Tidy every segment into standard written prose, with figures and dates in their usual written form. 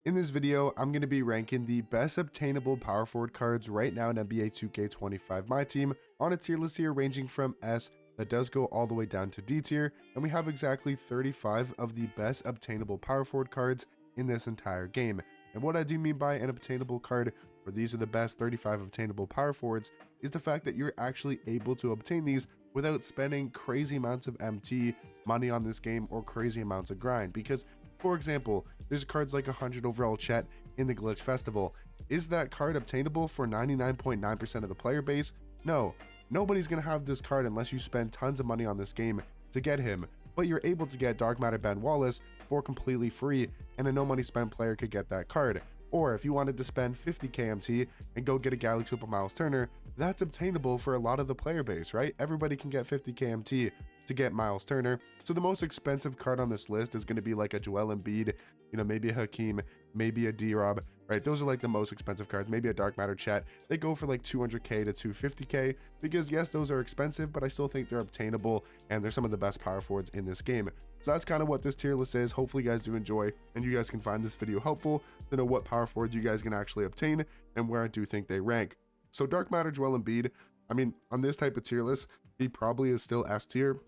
In this video, I'm going to be ranking the best obtainable power forward cards right now in NBA 2K25 My Team on a tier list here ranging from S that does go all the way down to D tier, and we have exactly 35 of the best obtainable power forward cards in this entire game. And what I do mean by an obtainable card, or these are the best 35 obtainable power forwards, is the fact that you're actually able to obtain these without spending crazy amounts of MT money on this game or crazy amounts of grind. Because for example, there's cards like 100 overall Chet in the Glitch Festival. Is that card obtainable for 99.9% of the player base? No, nobody's gonna have this card unless you spend tons of money on this game to get him. But you're able to get Dark Matter Ben Wallace for completely free, and a no money spent player could get that card. Or if you wanted to spend 50 KMT and go get a Galaxy Opal Miles Turner, that's obtainable for a lot of the player base, right? Everybody can get 50 KMT to get Miles Turner. So the most expensive card on this list is going to be like a Joel Embiid, maybe a Hakeem, maybe a D-Rob, right? Those are like the most expensive cards. Maybe a Dark Matter Chet. They go for like 200k to 250k because yes, those are expensive, but I still think they're obtainable and they're some of the best power forwards in this game. So that's kind of what this tier list is. Hopefully you guys do enjoy and you guys can find this video helpful to know what power forwards you guys can actually obtain and where I do think they rank. So Dark Matter Joel Embiid, I mean, on this type of tier list, he probably is still S tier.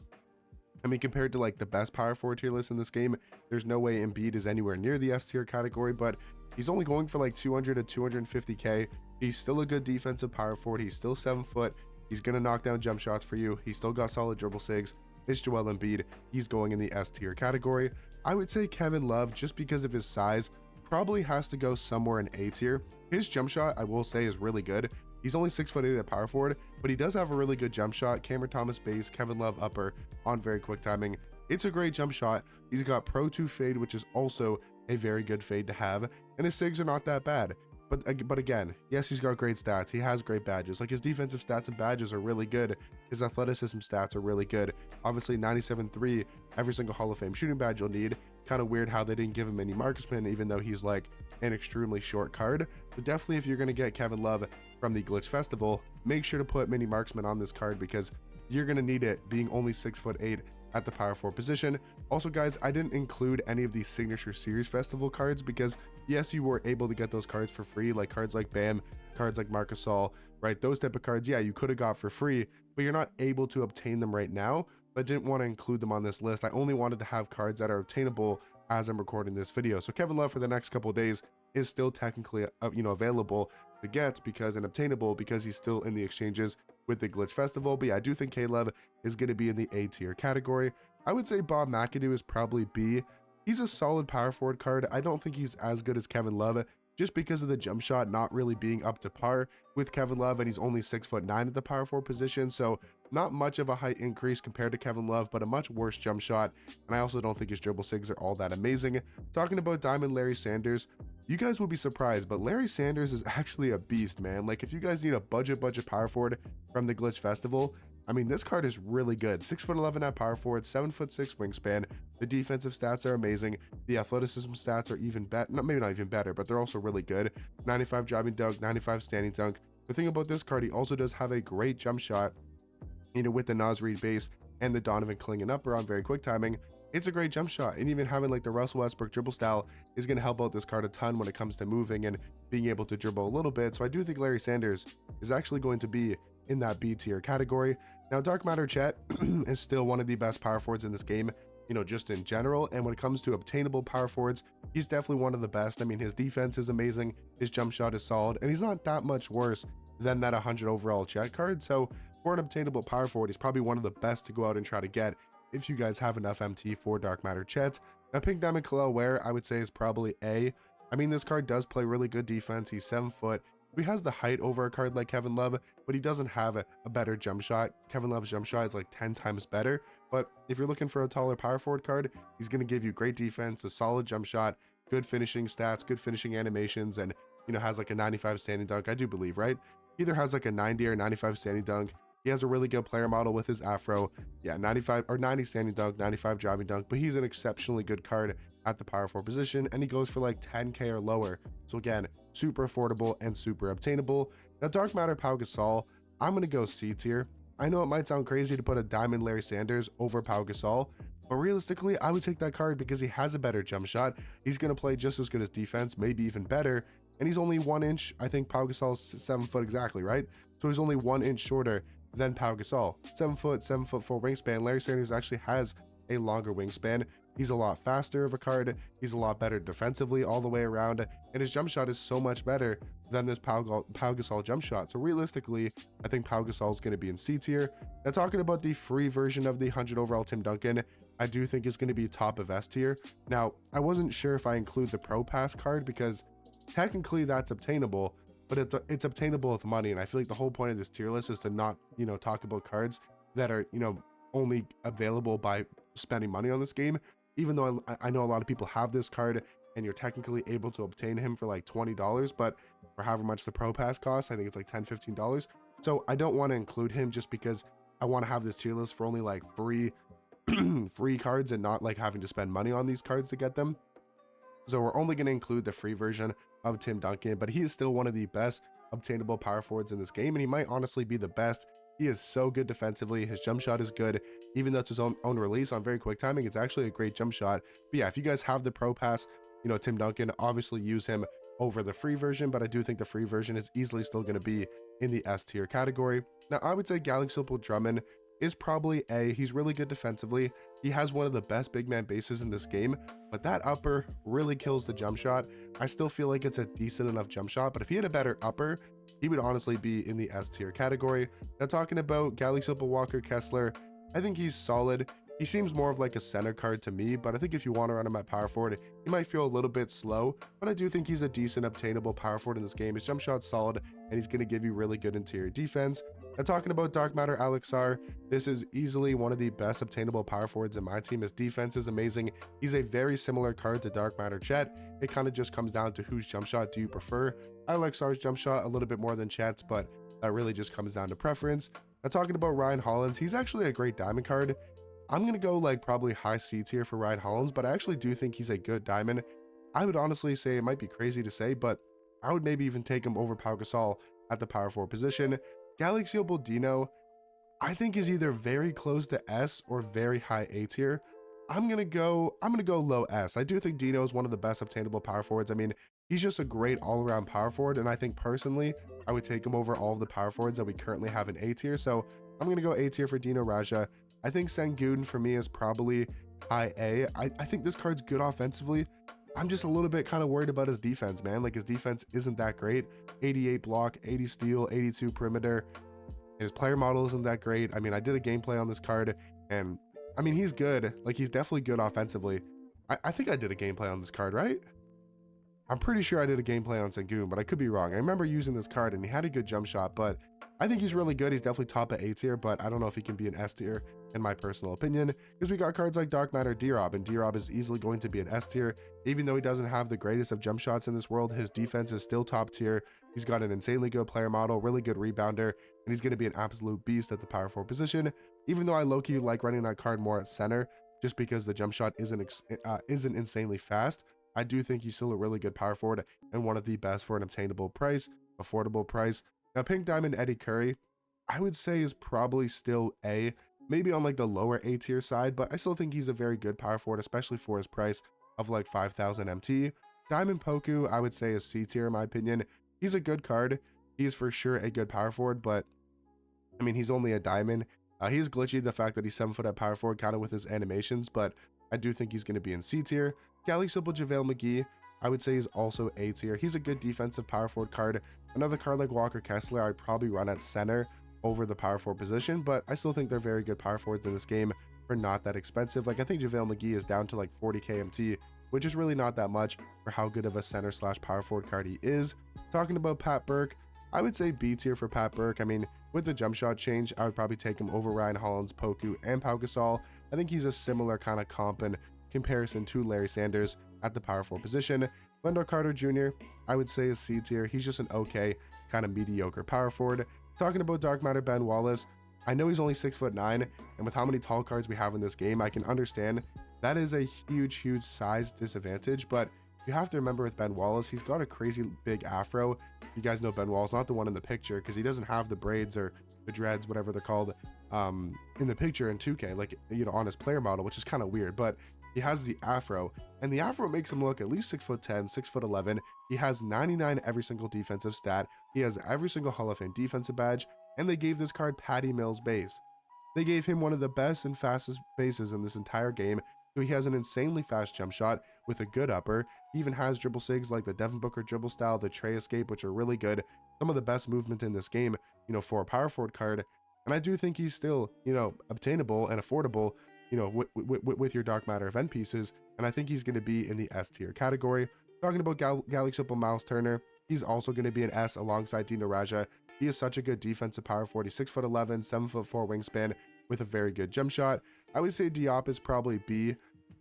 I mean, compared to like the best power forward tier list in this game, there's no way Embiid is anywhere near the S tier category, but he's only going for like 200 to 250k. He's still a good defensive power forward. He's still 7 foot. He's going to knock down jump shots for you. He's still got solid dribble sigs. It's Joel Embiid. He's going in the S tier category. I would say Kevin Love, just because of his size, probably has to go somewhere in A tier. His jump shot, I will say, is really good. He's only 6'8" at power forward, but he does have a really good jump shot. Cameron Thomas base, Kevin Love upper on very quick timing. It's a great jump shot. He's got Pro 2 fade, which is also a very good fade to have, and his sigs are not that bad. But again, yes, he's got great stats. He has great badges. Like his defensive stats and badges are really good. His athleticism stats are really good. Obviously 97.3, every single Hall of Fame shooting badge you'll need. Kind of weird how they didn't give him any marksman, even though he's like an extremely short card. But definitely if you're going to get Kevin Love from the Glitch Festival, make sure to put mini marksman on this card because you're going to need it, being only 6'8" at the power forward position. Also guys, I didn't include any of these signature series festival cards because yes, you were able to get those cards for free, like cards like Bam, cards like Marc Gasol, right? Those type of cards, yeah, you could have got for free, but you're not able to obtain them right now. But I didn't want to include them on this list. I only wanted to have cards that are obtainable as I'm recording this video. So Kevin Love for the next couple of days is still technically available to get because and obtainable because he's still in the exchanges with the Glitch Festival. But yeah, I do think K-Love is going to be in the A tier category. I would say Bob McAdoo is probably B. He's a solid power forward card. I don't think he's as good as Kevin Love just because of the jump shot not really being up to par with Kevin Love, and he's only 6'9" at the power forward position, so not much of a height increase compared to Kevin Love, but a much worse jump shot. And I also don't think his dribble sigs are all that amazing. Talking about Diamond Larry Sanders, you guys will be surprised, but Larry Sanders is actually a beast, man. Like if you guys need a budget power forward from the Glitch Festival, I mean, this card is really good. 6'11" at power forward, 7'6" wingspan. The defensive stats are amazing. The athleticism stats are even better. Maybe not even better, but they're also really good. 95 driving dunk, 95 standing dunk. The thing about this card, he also does have a great jump shot, with the Naz Reid base and the Donovan Clingan upper on very quick timing. It's a great jump shot, and even having like the Russell Westbrook dribble style is going to help out this card a ton when it comes to moving and being able to dribble a little bit. So I do think Larry Sanders is actually going to be in that B tier category. Now Dark Matter Chet is still one of the best power forwards in this game, just in general, and when it comes to obtainable power forwards, he's definitely one of the best. I mean, his defense is amazing, his jump shot is solid, and he's not that much worse than that 100 overall Chet card. So for an obtainable power forward, he's probably one of the best to go out and try to get if you guys have enough MT for Dark Matter Chet. Now Pink Diamond Khalil Ware, I would say, is probably A. I mean, this card does play really good defense. He's 7 foot. He has the height over a card like Kevin Love, but he doesn't have a better jump shot. Kevin Love's jump shot is like 10 times better. But if you're looking for a taller power forward card, he's going to give you great defense, a solid jump shot, good finishing stats, good finishing animations, and has like a 95 standing dunk, I do believe, right? Either has like a 90 or 95 standing dunk. He has a really good player model with his afro. Yeah, 95 or 90 standing dunk, 95 driving dunk, but he's an exceptionally good card at the power forward position, and he goes for like 10k or lower. So again, super affordable and super obtainable. Now Dark Matter Pau Gasol, I'm going to go C tier. I know it might sound crazy to put a Diamond Larry Sanders over Pau Gasol, But realistically, I would take that card because he has a better jump shot. He's going to play just as good as defense, maybe even better. And he's only 1 inch. I think Pau Gasol's 7 foot exactly, right? So he's only 1 inch shorter than Pau Gasol. 7 foot, 7'4" wingspan. Larry Sanders actually has a longer wingspan. He's a lot faster of a card. He's a lot better defensively all the way around. And his jump shot is so much better than this Pau Gasol jump shot. So realistically, I think Pau Gasol is going to be in C tier. Now talking about the free version of the 100 overall Tim Duncan, I do think it's going to be top of S tier. Now, I wasn't sure if I include the Pro Pass card because technically that's obtainable, but it's obtainable with money. And I feel like the whole point of this tier list is to not, talk about cards that are, only available by spending money on this game. Even though I know a lot of people have this card and you're technically able to obtain him for like $20, but for however much the Pro Pass costs, I think it's like $10-15. So I don't want to include him just because I want to have this tier list for only like free cards and not like having to spend money on these cards to get them. So we're only going to include the free version of Tim Duncan, but he is still one of the best obtainable power forwards in this game, and he might honestly be the best. He is so good defensively. His jump shot is good. Even though it's his own release on very quick timing, it's actually a great jump shot. But yeah, if you guys have the Pro Pass, Tim Duncan, obviously use him over the free version, but I do think the free version is easily still going to be in the S tier category. Now, I would say Galaxy Opal Drummond is probably A. He's really good defensively. He has one of the best big man bases in this game, but that upper really kills the jump shot. I still feel like it's a decent enough jump shot, but if he had a better upper, he would honestly be in the S tier category. Now talking about Galaxy Opal Walker Kessler, I think he's solid. He seems more of like a center card to me, but I think if you want to run him at power forward, he might feel a little bit slow, but I do think he's a decent obtainable power forward in this game. His jump shot's solid, and he's going to give you really good interior defense. Now talking about Dark Matter Alexar, this is easily one of the best obtainable power forwards in my team. His defense is amazing. He's a very similar card to Dark Matter Chet. It kind of just comes down to whose jump shot do you prefer. Alexar's jump shot a little bit more than Chet's, but that really just comes down to preference. Now talking about Ryan Hollins, he's actually a great diamond card. I'm going to go like probably high C tier for Ryan Hollins, but I actually do think he's a good diamond. I would honestly say, it might be crazy to say, but I would maybe even take him over Pau Gasol at the power forward position. Galaxy Opal Dino, I think is either very close to S or very high A tier. I'm gonna go low S. I do think Dino is one of the best obtainable power forwards. I mean, he's just a great all-around power forward, and I think personally, I would take him over all of the power forwards that we currently have in A tier. So I'm gonna go A tier for Dino Raja. I think Sengun for me is probably high A. I think this card's good offensively. I'm just a little bit kind of worried about his defense, man. Like, his defense isn't that great. 88 block, 80 steal, 82 perimeter. His player model isn't that great. I mean, I did a gameplay on this card, and I mean, he's good. Like, he's definitely good offensively. I think I did a gameplay on this card, right? I'm pretty sure I did a gameplay on Sengun, but I could be wrong. I remember using this card, and he had a good jump shot, but I think he's really good. He's definitely top at A tier, but I don't know if he can be an S tier in my personal opinion, because we got cards like Dark Matter D-Rob, and D-Rob is easily going to be an S tier. Even though he doesn't have the greatest of jump shots in this world, his defense is still top tier. He's got an insanely good player model, really good rebounder, and he's going to be an absolute beast at the power forward position. Even though I low-key like running that card more at center, just because the jump shot isn't insanely fast, I do think he's still a really good power forward and one of the best for an obtainable price, affordable price. Now, Pink Diamond Eddie Curry, I would say is probably still A, maybe on like the lower A tier side, but I still think he's a very good power forward, especially for his price of like 5,000 MT. Diamond Poku, I would say is C tier in my opinion. He's a good card. He's for sure a good power forward, but I mean, he's only a diamond. He's glitchy, the fact that he's 7 foot at power forward, kind of with his animations, but I do think he's going to be in C tier. Galaxy Simple JaVale McGee, I would say he's also A tier. He's a good defensive power forward card. Another card like Walker Kessler, I'd probably run at center over the power forward position, but I still think they're very good power forwards in this game for not that expensive. Like, I think JaVale McGee is down to like 40k MT, which is really not that much for how good of a center slash power forward card he is. Talking about Pat Burke, I would say B tier for Pat Burke. I mean, with the jump shot change, I would probably take him over Ryan Hollins, Poku, and Pau Gasol. I think he's a similar kind of comp in comparison to Larry Sanders at the power forward position. Wendell Carter Jr., I would say is C tier. He's just an okay, kind of mediocre power forward. Talking about Dark Matter Ben Wallace, I know he's only 6'9", and with how many tall cards we have in this game, I can understand that is a huge size disadvantage, but you have to remember with Ben Wallace, he's got a crazy big afro. You guys know Ben Wallace, not the one in the picture, because he doesn't have the braids or the dreads, whatever they're called, in the picture in 2K, like, you know, on his player model, which is kind of weird, but he has the afro, and the afro makes him look at least 6'10", 6'11". He has 99 every single defensive stat. He has every single Hall of Fame defensive badge, and they gave this card Patty Mills base. They gave him one of the best and fastest bases in this entire game. So he has an insanely fast jump shot with a good upper. He even has dribble sigs like the Devin Booker dribble style, the Trey escape, which are really good. Some of the best movement in this game, you know, for a power forward card. And I do think he's still, you know, obtainable and affordable, you know, with your dark matter event pieces. And I think he's going to be in the S tier category. Talking about Galaxy Opal Miles Turner, he's also going to be an S alongside Dino Raja. He is such a good defensive power forward. He's 6'11", 7'4" wingspan with a very good jump shot. I would say Diop is probably B.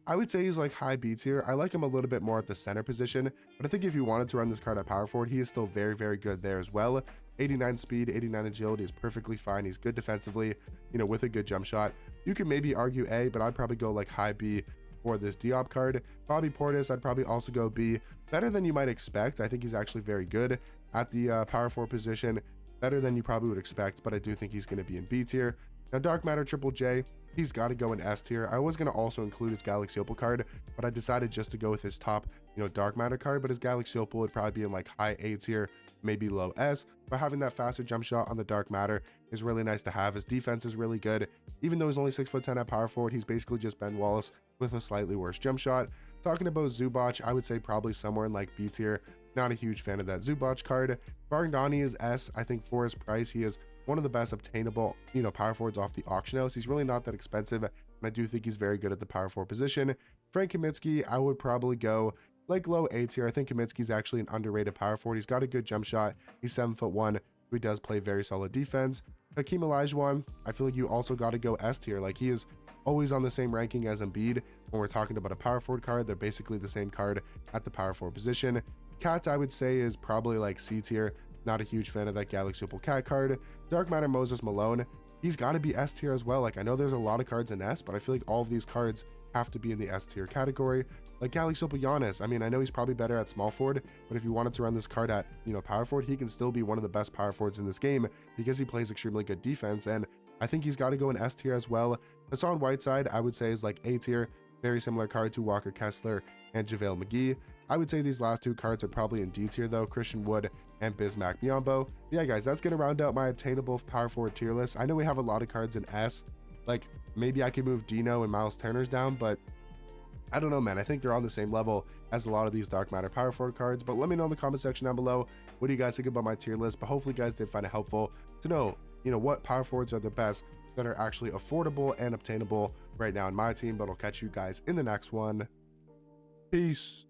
I would say he's like high B tier. I like him a little bit more at the center position, but I think if you wanted to run this card at power forward, he is still very, very good there as well. 89 speed, 89 agility is perfectly fine. He's good defensively, you know, with a good jump shot. You can maybe argue A, but I'd probably go like high B for this Diop card. Bobby Portis, I'd probably also go B. Better than you might expect. I think he's actually very good at the power forward position. Better than you probably would expect, but I do think he's going to be in B tier. Now, Dark Matter Triple J, he's got to go in S tier. I was going to also include his Galaxy Opal card, but I decided just to go with his top, you know, Dark Matter card, but his Galaxy Opal would probably be in like high A tier, maybe low S. But having that faster jump shot on the Dark Matter is really nice to have. His defense is really good. Even though he's only 6'10" at power forward, he's basically just Ben Wallace with a slightly worse jump shot. Talking about Zubac, I would say probably somewhere in like B tier. Not a huge fan of that Zubac card. Bargnani is S. I think for his price, he is one of the best obtainable, you know, power forwards off the auction house. He's really not that expensive, and I do think he's very good at the power forward position. Frank Kaminsky, I would probably go like low A tier. I think Kaminsky's actually an underrated power forward. He's got a good jump shot. He's 7'1", he does play very solid defense. Hakeem Olajuwon, I feel like you also got to go S tier. Like, he is always on the same ranking as Embiid. When we're talking about a power forward card, they're basically the same card at the power forward position. Cat, I would say, is probably like C tier. Not a huge fan of that Galaxy Opal Cat card. Dark Matter Moses Malone, he's got to be S tier as well. Like, I know there's a lot of cards in S, but I feel like all of these cards have to be in the S tier category. Like Galaxy Opal Giannis, I mean, I know he's probably better at small forward, but if you wanted to run this card at, you know, power forward, he can still be one of the best power forwards in this game because he plays extremely good defense, and I think he's got to go in S tier as well. Hassan Whiteside, I would say, is like A tier. Very similar card to Walker Kessler and JaVale McGee. I would say these last two cards are probably in D tier though, Christian Wood and Bismack Biyombo. Yeah, guys, that's gonna round out my obtainable power forward tier list. I know we have a lot of cards in S. Like, maybe I could move Dino and Miles Turner's down, but I don't know, man. I think they're on the same level as a lot of these Dark Matter power forward cards. But let me know in the comment section down below, what do you guys think about my tier list? But hopefully you guys did find it helpful to know, you know, what power forwards are the best that are actually affordable and obtainable right now in my team. But I'll catch you guys in the next one. Peace.